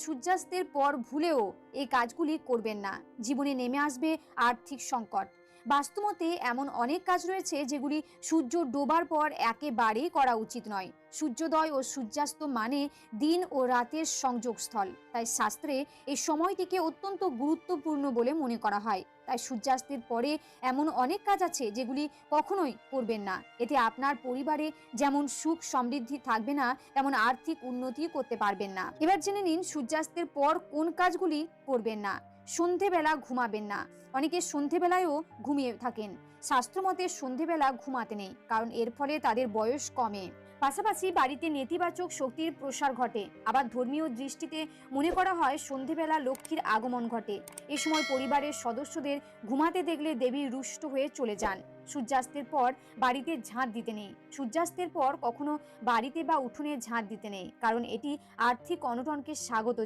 সূর্যাস্তের পর ভুলেও এই কাজগুলি করবেন না। জীবনে নেমে আসবে আর্থিক সংকট। বাস্তুমতে এমন অনেক কাজ রয়েছে যেগুলি সূর্য ডোবার পর একেবারেই করা উচিত নয়। সূর্যোদয় ও সূর্যাস্ত মানে দিন ও রাতের সংযোগস্থল, তাই শাস্ত্রে এই সময়টিকে অত্যন্ত গুরুত্বপূর্ণ বলে মনে করা হয়। তাই সূর্যাস্তের পরে এমন অনেক কাজ আছে যেগুলি কখনোই করবেন না। এতে আপনার পরিবারে যেমন সুখ সমৃদ্ধি থাকবে না, তেমন আর্থিক উন্নতি করতে পারবেন না। এবার জেনে নিন সূর্যাস্তের পর কোন কাজগুলি করবেন না। সন্ধেবেলা ঘুমাবেন না। অনেকে সন্ধেবেলায়ও ঘুমিয়ে থাকেন। শাস্ত্রমতে সন্ধেবেলা ঘুমাতে নেই, কারণ এর ফলে তাদের বয়স কমে। পাশাপাশি বাড়িতে নেতিবাচক শক্তির প্রসার ঘটে। আবার ধর্মীয় দৃষ্টিতে মনে করা হয় সন্ধেবেলা লক্ষ্মীর আগমন ঘটে। এ সময় পরিবারের সদস্যদের ঘুমাতে দেখলে দেবী রুষ্ট হয়ে চলে যান। সূর্যাস্তের পর বাড়িতে ঝাঁট দিতে নেই। সূর্যাস্তের পর কখনো বাড়িতে বা উঠোনে ঝাঁট দিতে নেই, কারণ এটি আর্থিক অনটনকে স্বাগত